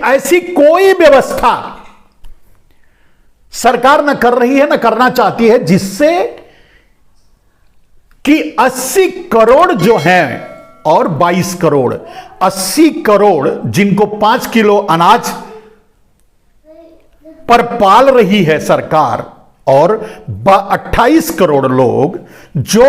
ऐसी कोई व्यवस्था सरकार न कर रही है, न करना चाहती है, जिससे कि 80 करोड़ जो हैं और 22 करोड़, 80 करोड़ जिनको 5 किलो अनाज पर पाल रही है सरकार, और 28 करोड़ लोग जो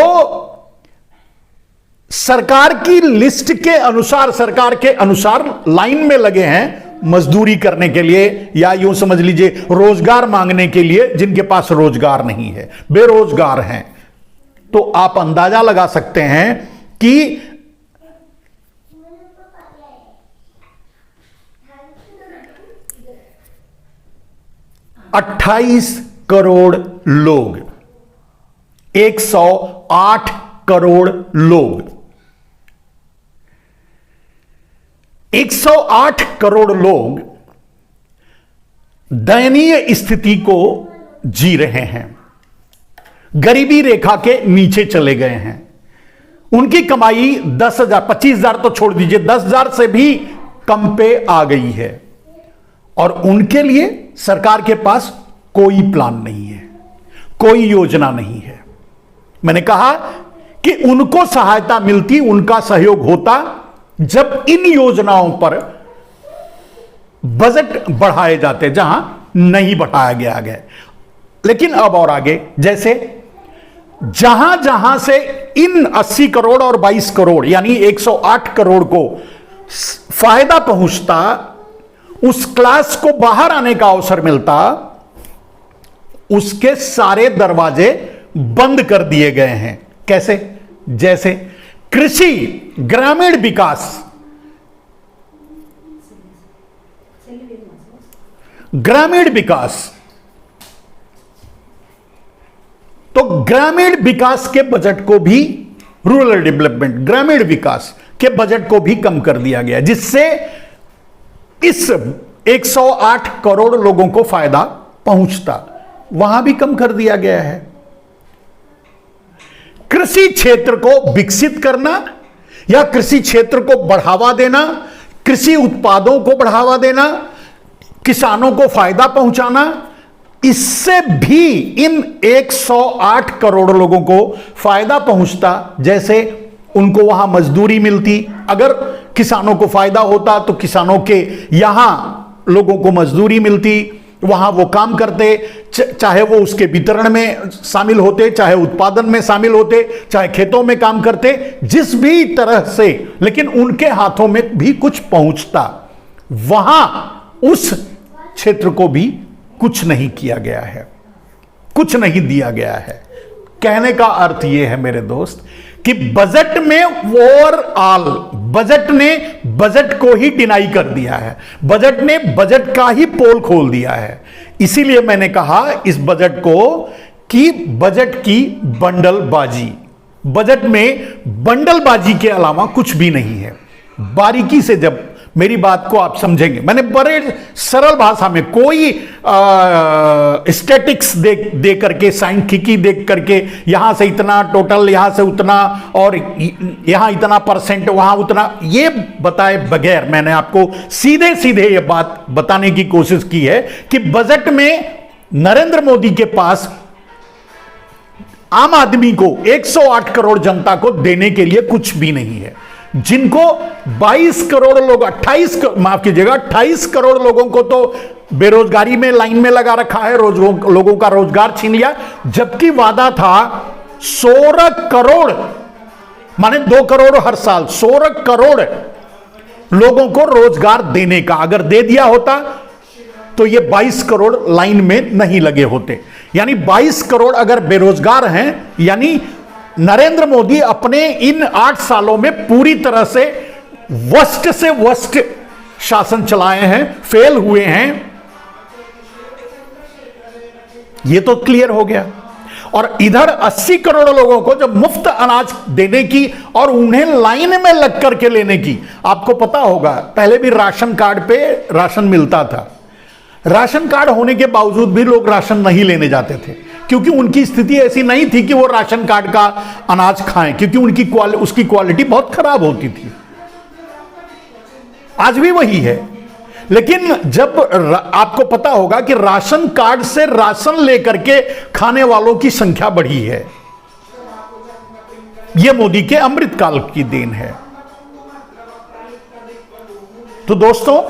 सरकार की लिस्ट के अनुसार, सरकार के अनुसार लाइन में लगे हैं मजदूरी करने के लिए, या यूं समझ लीजिए रोजगार मांगने के लिए, जिनके पास रोजगार नहीं है, बेरोजगार हैं। तो आप अंदाजा लगा सकते हैं कि 28 करोड़ लोग, 108 करोड़ लोग, 108 करोड़ लोग दयनीय स्थिति को जी रहे हैं, गरीबी रेखा के नीचे चले गए हैं। उनकी कमाई 10,000, 25,000 तो छोड़ दीजिए, 10,000 से भी कम पे आ गई है, और उनके लिए सरकार के पास कोई प्लान नहीं है, कोई योजना नहीं है। मैंने कहा कि उनको सहायता मिलती, उनका सहयोग होता जब इन योजनाओं पर बजट बढ़ाए जाते, जहां नहीं बढ़ाया गया है। लेकिन अब और आगे, जैसे जहां जहां से इन 80 करोड़ और 22 करोड़ यानी 108 करोड़ को फायदा पहुंचता, उस क्लास को बाहर आने का अवसर मिलता, उसके सारे दरवाजे बंद कर दिए गए हैं। कैसे? जैसे कृषि, ग्रामीण विकास, ग्रामीण विकास, तो ग्रामीण विकास के बजट को भी, रूरल डेवलपमेंट, ग्रामीण विकास के बजट को भी कम कर दिया गया, जिससे इस 108 करोड़ लोगों को फायदा पहुंचता, वहां भी कम कर दिया गया है। कृषि क्षेत्र को विकसित करना या कृषि क्षेत्र को बढ़ावा देना, कृषि उत्पादों को बढ़ावा देना, किसानों को फायदा पहुंचाना, इससे भी इन 108 करोड़ लोगों को फायदा पहुंचता। जैसे उनको वहां मजदूरी मिलती, अगर किसानों को फायदा होता तो किसानों के यहां लोगों को मजदूरी मिलती, वहां वो काम करते, चाहे वो उसके वितरण में शामिल होते, चाहे उत्पादन में शामिल होते, चाहे खेतों में काम करते, जिस भी तरह से, लेकिन उनके हाथों में भी कुछ पहुंचता। वहां उस क्षेत्र को भी कुछ नहीं किया गया है, कुछ नहीं दिया गया है। कहने का अर्थ यह है मेरे दोस्त कि बजट में ओवरऑल, बजट ने बजट को ही डिनाई कर दिया है, बजट ने बजट का ही पोल खोल दिया है। इसीलिए मैंने कहा इस बजट को कि बजट की बंडलबाजी, बजट में बंडलबाजी के अलावा कुछ भी नहीं है। बारीकी से जब मेरी बात को आप समझेंगे, मैंने बड़े सरल भाषा में, कोई स्टैटिक्स दे करके, सांख्यिकी देख करके, यहां से इतना टोटल, यहां से उतना, और यहां इतना परसेंट, वहां उतना, ये बताए बगैर मैंने आपको सीधे सीधे ये बात बताने की कोशिश की है कि बजट में नरेंद्र मोदी के पास आम आदमी को, 108 करोड़ जनता को देने के लिए कुछ भी नहीं है। जिनको 22 करोड़ लोग, 28 करोड़ लोगों को तो बेरोजगारी में लाइन में लगा रखा है, लोगों का रोजगार छीन लिया, जबकि वादा था 16 करोड़, माने 2 करोड़ हर साल, 16 करोड़ लोगों को रोजगार देने का। अगर दे दिया होता तो ये 22 करोड़ लाइन में नहीं लगे होते। यानी 22 करोड़ अगर बेरोजगार हैं, यानी नरेंद्र मोदी अपने इन 8 सालों में पूरी तरह से वर्स्ट शासन चलाए हैं, फेल हुए हैं, यह तो क्लियर हो गया। और इधर 80 करोड़ लोगों को जब मुफ्त अनाज देने की और उन्हें लाइन में लग करके लेने की, आपको पता होगा पहले भी राशन कार्ड पे राशन मिलता था, राशन कार्ड होने के बावजूद भी लोग राशन नहीं लेने जाते थे, क्योंकि उनकी स्थिति ऐसी नहीं थी कि वो राशन कार्ड का अनाज खाएं, क्योंकि उसकी क्वालिटी बहुत खराब होती थी। आज भी वही है, लेकिन जब आपको पता होगा कि राशन कार्ड से राशन लेकर के खाने वालों की संख्या बढ़ी है, यह मोदी के अमृतकाल की देन है। तो दोस्तों,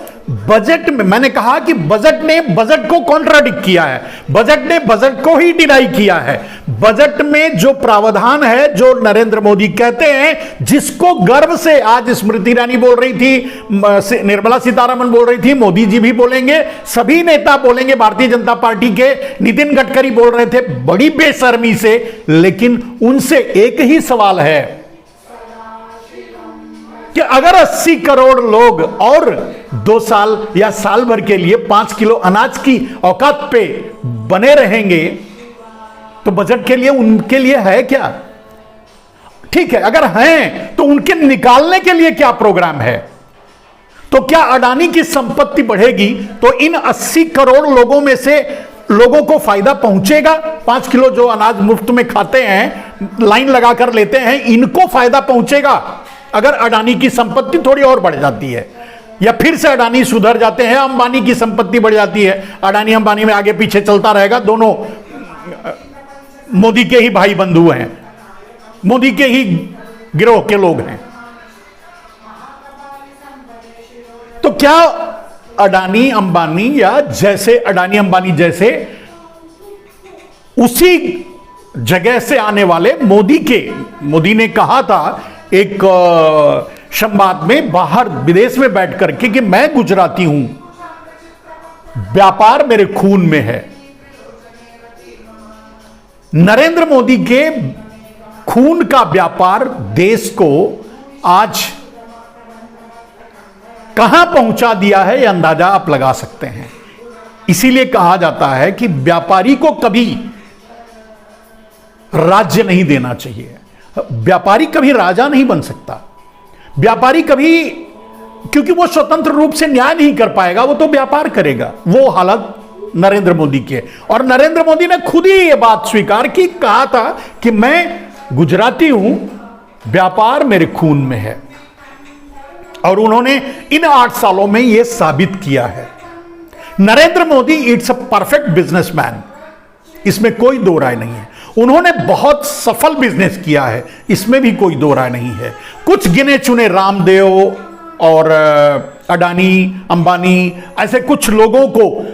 बजट में मैंने कहा कि बजट ने बजट को कॉन्ट्राडिक्ट किया है, बजट ने बजट को ही डिनाई किया है। बजट में जो प्रावधान है, जो नरेंद्र मोदी कहते हैं, जिसको गर्व से आज स्मृति ईरानी बोल रही थी, निर्मला सीतारमण बोल रही थी, मोदी जी भी बोलेंगे, सभी नेता बोलेंगे, भारतीय जनता पार्टी के नितिन गडकरी बोल रहे थे बड़ी बेशर्मी से, लेकिन उनसे एक ही सवाल है कि अगर 80 करोड़ लोग और 2 साल या साल भर के लिए 5 किलो अनाज की औकात पे बने रहेंगे, तो बजट के लिए उनके लिए है क्या? ठीक है, अगर हैं तो उनके निकालने के लिए क्या प्रोग्राम है? तो क्या अडानी की संपत्ति बढ़ेगी तो इन 80 करोड़ लोगों में से लोगों को फायदा पहुंचेगा? 5 किलो जो अनाज मुफ्त में खाते हैं, लाइन लगाकर लेते हैं, इनको फायदा पहुंचेगा अगर अडानी की संपत्ति थोड़ी और बढ़ जाती है, या फिर से अडानी सुधर जाते हैं, अंबानी की संपत्ति बढ़ जाती है, अडानी अंबानी में आगे पीछे चलता रहेगा, दोनों मोदी के ही भाई बंधु हैं, मोदी के ही गिरोह के लोग हैं। तो क्या अडानी अंबानी या जैसे अडानी अंबानी जैसे उसी जगह से आने वाले मोदी ने कहा था एक संवाद में बाहर विदेश में बैठ करके कि मैं गुजराती हूं, व्यापार मेरे खून में है। नरेंद्र मोदी के खून का व्यापार देश को आज कहां पहुंचा दिया है, यह अंदाजा आप लगा सकते हैं। इसीलिए कहा जाता है कि व्यापारी को कभी राज्य नहीं देना चाहिए, व्यापारी कभी राजा नहीं बन सकता, व्यापारी कभी, क्योंकि वो स्वतंत्र रूप से न्याय नहीं कर पाएगा, वो तो व्यापार करेगा। वो हालत नरेंद्र मोदी के, और नरेंद्र मोदी ने खुद ही ये बात स्वीकार की, कहा था कि मैं गुजराती हूं, व्यापार मेरे खून में है, और उन्होंने इन 8 सालों में यह साबित किया है। Narendra Modi it's a perfect businessman, इसमें कोई दो राय नहीं है। उन्होंने बहुत सफल बिजनेस किया है, इसमें भी कोई दो राय नहीं है। कुछ गिने चुने रामदेव और अडानी अंबानी ऐसे कुछ लोगों को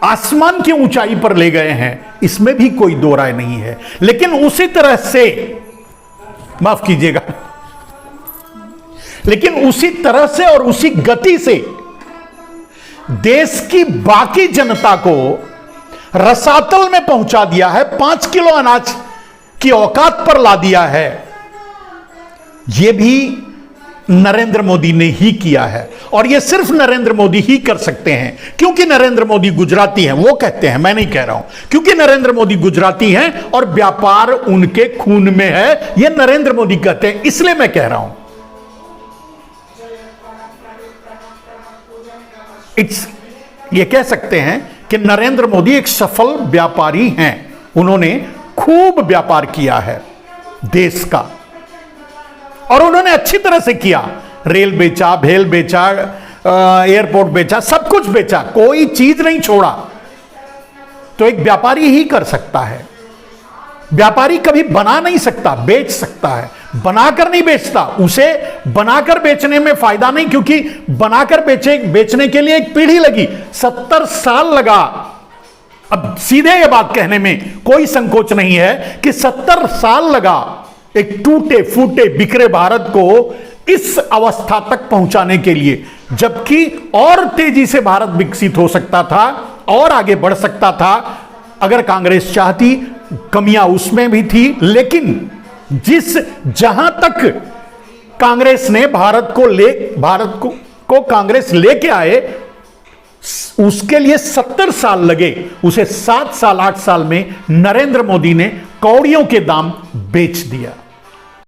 आसमान की ऊंचाई पर ले गए हैं, इसमें भी कोई दो राय नहीं है। लेकिन उसी तरह से, माफ कीजिएगा, लेकिन उसी तरह से और उसी गति से देश की बाकी जनता को रसातल में पहुंचा दिया है, 5 किलो अनाज की औकात पर ला दिया है। यह भी नरेंद्र मोदी ने ही किया है, और यह सिर्फ नरेंद्र मोदी ही कर सकते हैं, क्योंकि नरेंद्र मोदी गुजराती हैं। वो कहते हैं, मैं नहीं कह रहा हूं, क्योंकि नरेंद्र मोदी गुजराती हैं और व्यापार उनके खून में है, यह नरेंद्र मोदी कहते हैं, इसलिए मैं कह रहा हूं। ये कह सकते हैं कि नरेंद्र मोदी एक सफल व्यापारी हैं, उन्होंने खूब व्यापार किया है देश का, और उन्होंने अच्छी तरह से किया। रेल बेचा, भेल बेचा, एयरपोर्ट बेचा, सब कुछ बेचा, कोई चीज नहीं छोड़ा। तो एक व्यापारी ही कर सकता है। व्यापारी कभी बना नहीं सकता, बेच सकता है, बनाकर नहीं बेचता। उसे बनाकर बेचने में फायदा नहीं, क्योंकि बनाकर बेचने के लिए एक पीढ़ी लगी, 70 साल लगा। अब सीधे ये बात कहने में कोई संकोच नहीं है कि 70 साल लगा एक टूटे फूटे बिखरे भारत को इस अवस्था तक पहुंचाने के लिए, जबकि और तेजी से भारत विकसित हो सकता था और आगे बढ़ सकता था अगर कांग्रेस चाहती। कमियां उसमें भी थी, लेकिन जहां तक कांग्रेस ने भारत को कांग्रेस लेके आए, उसके लिए 70 साल लगे, उसे 7 साल 8 साल में नरेंद्र मोदी ने कौड़ियों के दाम बेच दिया।